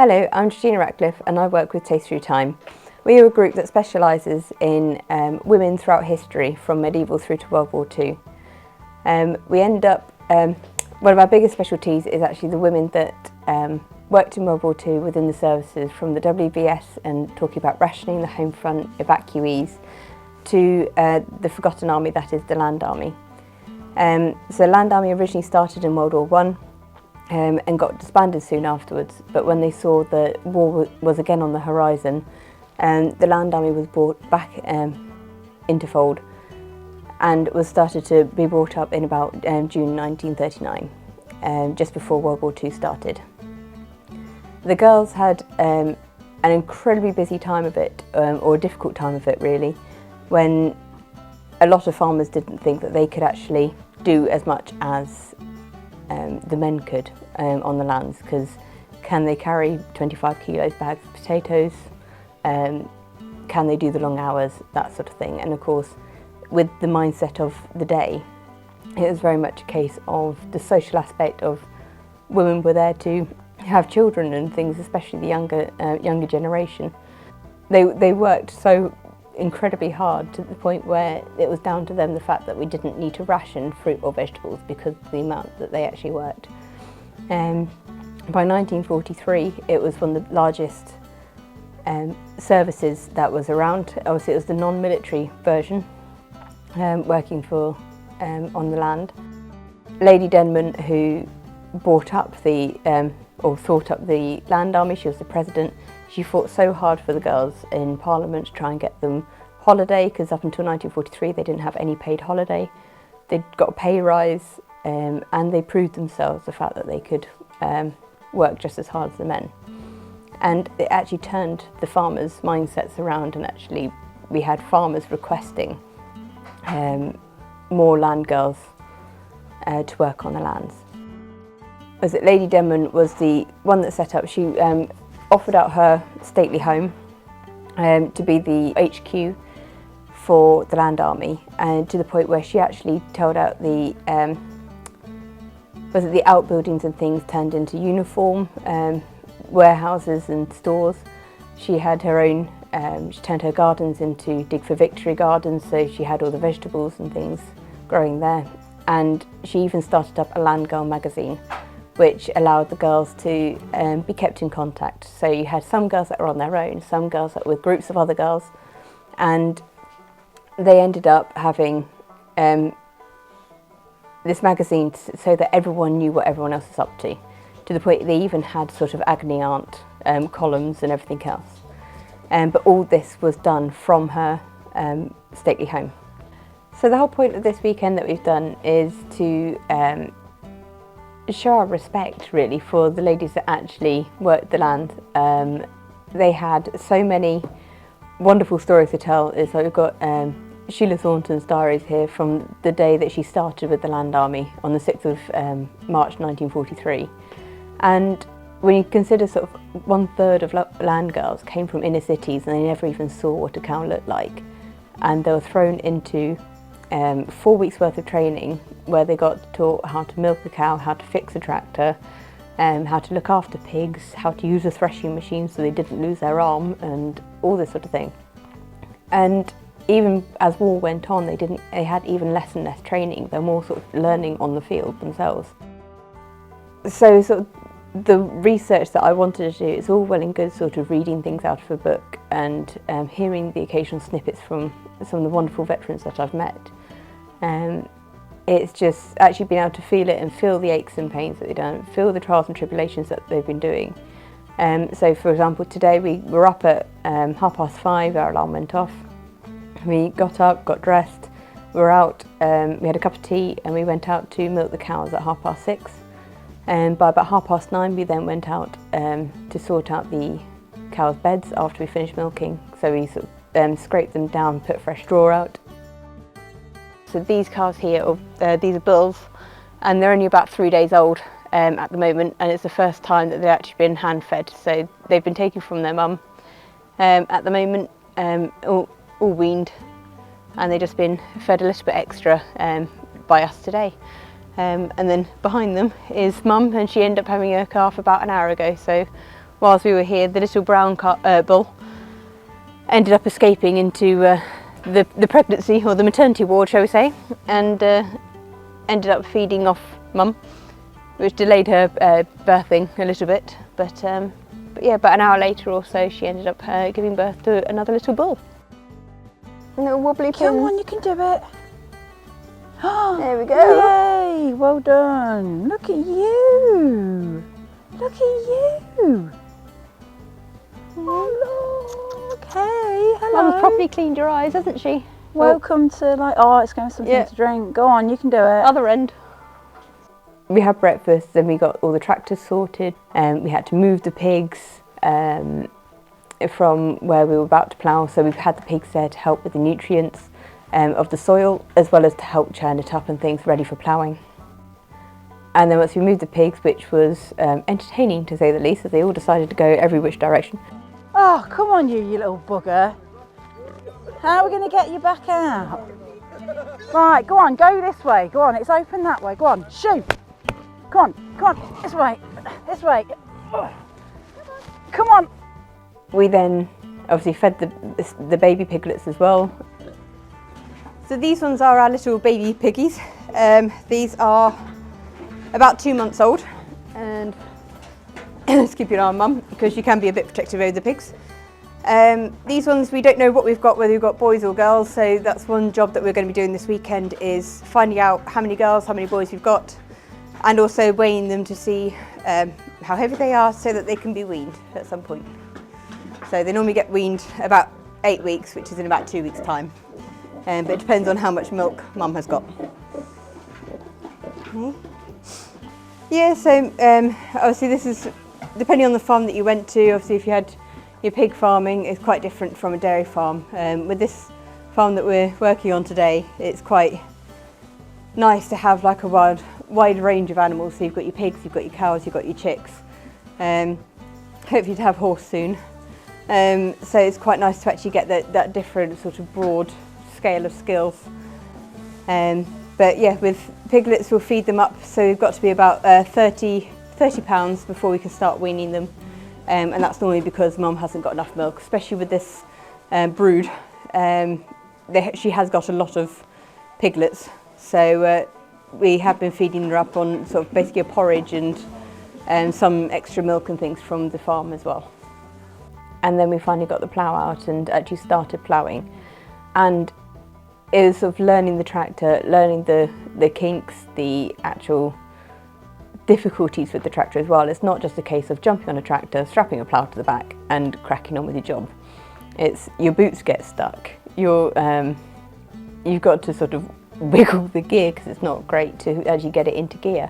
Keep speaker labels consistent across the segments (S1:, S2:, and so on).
S1: Hello, I'm Georgina Ratcliffe and I work with Taste Through Time. We are a group that specialises in women throughout history from medieval through to World War II. One of our biggest specialties is actually the women that worked in World War II within the services, from the WVS and talking about rationing, the home front, evacuees, to the Forgotten Army, that is the Land Army. So Land Army originally started in World War I. And got disbanded soon afterwards, but when they saw the war was again on the horizon, the Land Army was brought back into fold and was started to be brought up in about June 1939, just before World War II started. The girls had an incredibly busy time of it, or a difficult time of it really, when a lot of farmers didn't think that they could actually do as much as the men could on the lands, because can they carry 25 kilos bags of potatoes, can they do the long hours, that sort of thing. And of course, with the mindset of the day, it was very much a case of the social aspect of women were there to have children and things, especially the younger generation. They worked so incredibly hard to the point where it was down to them the fact that we didn't need to ration fruit or vegetables because of the amount that they actually worked. By 1943 it was one of the largest services that was around. Obviously it was the non-military version, working for on the land. Lady Denman, who brought up or thought up the Land Army, she was the president. She fought so hard for the girls in Parliament to try and get them holiday, because up until 1943 they didn't have any paid holiday. They'd got a pay rise, and they proved themselves the fact that they could work just as hard as the men. And it actually turned the farmers' mindsets around, and actually we had farmers requesting more land girls to work on the lands. Was it Lady Denman was the one that set up, she offered out her stately home to be the HQ for the Land Army, and to the point where she actually told out the outbuildings and things turned into uniform warehouses and stores. She had her own, she turned her gardens into Dig for Victory gardens, so she had all the vegetables and things growing there. And she even started up a Land Girl magazine, which allowed the girls to be kept in contact. So you had some girls that were on their own, some girls that were with groups of other girls, and they ended up having this magazine so that everyone knew what everyone else was up to the point they even had sort of agony aunt columns and everything else. But all this was done from her stately home. So the whole point of this weekend that we've done is to show our respect really for the ladies that actually worked the land. They had so many wonderful stories to tell. So we've got Sheila Thornton's diaries here from the day that she started with the Land Army on the 6th of March 1943. And when you consider sort of 1/3 of land girls came from inner cities and they never even saw what a cow looked like, and they were thrown into 4 weeks worth of training where they got taught how to milk a cow, how to fix a tractor, how to look after pigs, how to use a threshing machine so they didn't lose their arm, and all this sort of thing. And even as war went on, they had even less and less training. They're more sort of learning on the field themselves. So sort of the research that I wanted to do, it's all well and good sort of reading things out of a book and hearing the occasional snippets from some of the wonderful veterans that I've met. It's just actually being able to feel it and feel the aches and pains that they've done, feel the trials and tribulations that they've been doing. So for example, today we were up at 5:30, our alarm went off. We got up, got dressed, we were out, we had a cup of tea and we went out to milk the cows at 6:30. And by about 9:30 we then went out to sort out the cows' beds after we finished milking. So we sort of scraped them down, put fresh straw out. So these cows here, these are bulls, and they're only about 3 days old at the moment, and it's the first time that they've actually been hand fed. So they've been taken from their mum at the moment, all weaned, and they've just been fed a little bit extra by us today. And then behind them is Mum, and she ended up having her calf about an hour ago, so whilst we were here, the little brown bull ended up escaping into the pregnancy, or the maternity ward, shall we say, and ended up feeding off Mum, which delayed her birthing a little bit. But yeah, about an hour later or so, she ended up giving birth to another little bull. A little wobbly pin.
S2: Come on, you can do it.
S1: There we go.
S2: Yay, well done. Look at you. Look at you. Oh, look. Hey, hello.
S1: Mum's properly cleaned her eyes, hasn't she?
S2: Welcome to it's going to something to drink. Go on, you can do it.
S1: Other end. We had breakfast, then we got all the tractors sorted, and we had to move the pigs from where we were about to plough. So we've had the pigs there to help with the nutrients of the soil, as well as to help churn it up and things ready for ploughing. And then once we moved the pigs, which was entertaining to say the least, as they all decided to go every which direction.
S2: Oh, come on you little bugger. How are we going to get you back out? Right, go on, go this way. Go on, it's open that way. Go on, shoo. Come on, this way, this way. Come on.
S1: We then obviously fed the baby piglets as well. So these ones are our little baby piggies. These are about 2 months old, and just keep your eye on Mum, because she can be a bit protective over the pigs. These ones, we don't know what we've got, whether we've got boys or girls, so that's one job that we're going to be doing this weekend, is finding out how many girls, how many boys we've got, and also weighing them to see how heavy they are, so that they can be weaned at some point. So they normally get weaned about 8 weeks, which is in about 2 weeks' time. But it depends on how much milk Mum has got. Okay. Yeah, so obviously this is, depending on the farm that you went to, obviously if you had your pig farming, it's quite different from a dairy farm. With this farm that we're working on today, it's quite nice to have like a wide range of animals. So you've got your pigs, you've got your cows, you've got your chicks. Hopefully to have horse soon. So it's quite nice to actually get that different sort of broad scale of skills. But yeah, with piglets we'll feed them up, so we've got to be about 30 pounds before we can start weaning them. And that's normally because Mum hasn't got enough milk, especially with this brood. She has got a lot of piglets, so we have been feeding her up on sort of basically a porridge and some extra milk and things from the farm as well. And then we finally got the plough out and actually started ploughing. And it was sort of learning the tractor, learning the kinks, the actual difficulties with the tractor as well. It's not just a case of jumping on a tractor, strapping a plough to the back and cracking on with your job. It's your boots get stuck. You've got to sort of wiggle the gear, because it's not great to actually get it into gear.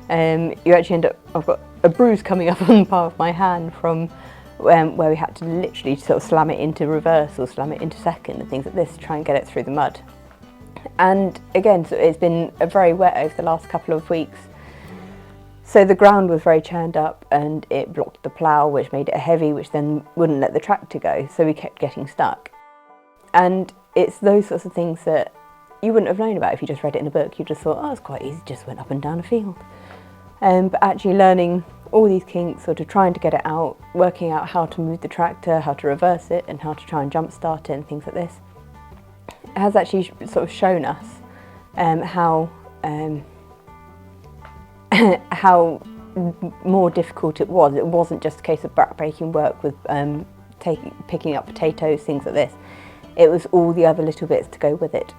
S1: You actually end up, I've got a bruise coming up on the palm of my hand from where we had to literally sort of slam it into reverse or slam it into second and things like this to try and get it through the mud. And again, so it's been very wet over the last couple of weeks. So the ground was very churned up and it blocked the plough, which made it heavy, which then wouldn't let the tractor go. So we kept getting stuck. And it's those sorts of things that you wouldn't have known about if you just read it in a book. You just thought, oh, it's quite easy, just went up and down a field. But actually learning all these kinks, sort of trying to get it out, working out how to move the tractor, how to reverse it, and how to try and jump start it and things like this, it has actually sort of shown us how more difficult it was. It wasn't just a case of back-breaking work with picking up potatoes, things like this. It was all the other little bits to go with it.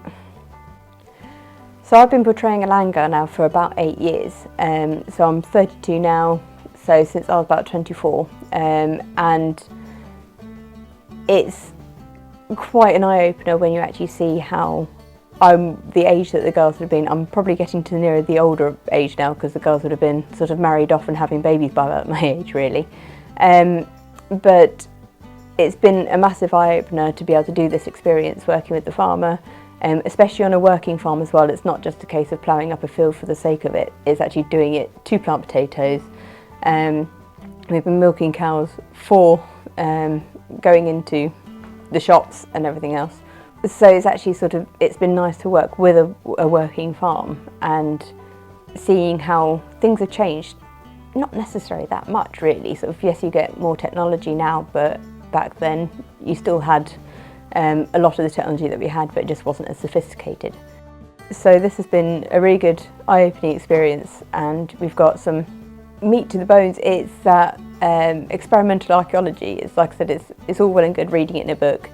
S1: So I've been portraying a Langer now for about 8 years. So I'm 32 now, so since I was about 24. And it's quite an eye-opener when you actually see how I'm the age that the girls would have been. I'm probably getting to nearer the older age now, because the girls would have been sort of married off and having babies by about my age, really. But it's been a massive eye-opener to be able to do this experience working with the farmer, especially on a working farm as well. It's not just a case of ploughing up a field for the sake of it. It's actually doing it to plant potatoes. We've been milking cows for going into the shops and everything else. So it's actually it's been nice to work with a working farm and seeing how things have changed not necessarily that much really. Sort of, yes, you get more technology now, but back then you still had a lot of the technology that we had, but it just wasn't as sophisticated. So this has been a really good eye-opening experience, and we've got some meat to the bones. It's that experimental archaeology. It's like I said, it's all well and good reading it in a book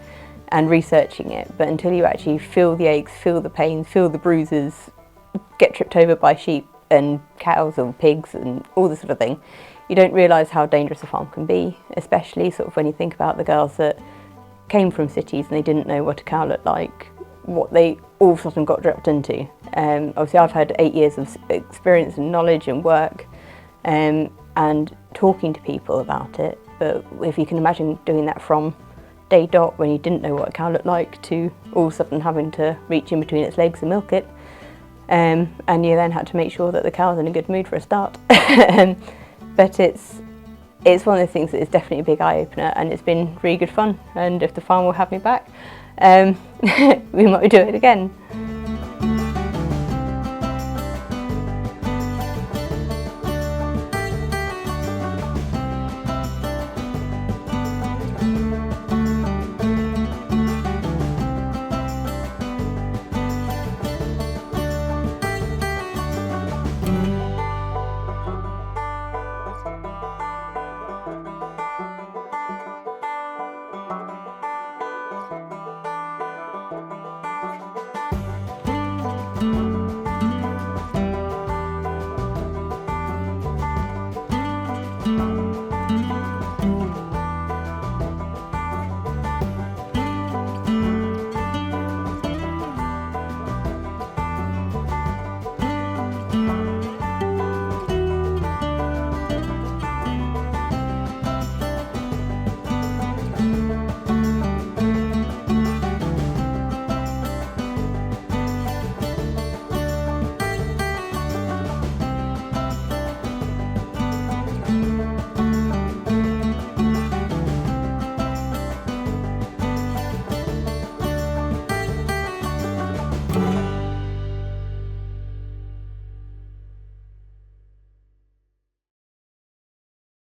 S1: and researching it, but until you actually feel the aches, feel the pains, feel the bruises, get tripped over by sheep and cows or pigs and all this sort of thing, you don't realise how dangerous a farm can be, especially sort of when you think about the girls that came from cities and they didn't know what a cow looked like, what they all of a sudden got dropped into. Obviously I've had 8 years of experience and knowledge and work and talking to people about it, but if you can imagine doing that from day dot when you didn't know what a cow looked like to all of a sudden having to reach in between its legs and milk it, and you then had to make sure that the cow was in a good mood for a start. But it's one of the things that is definitely a big eye-opener, and it's been really good fun, and if the farm will have me back, we might do it again.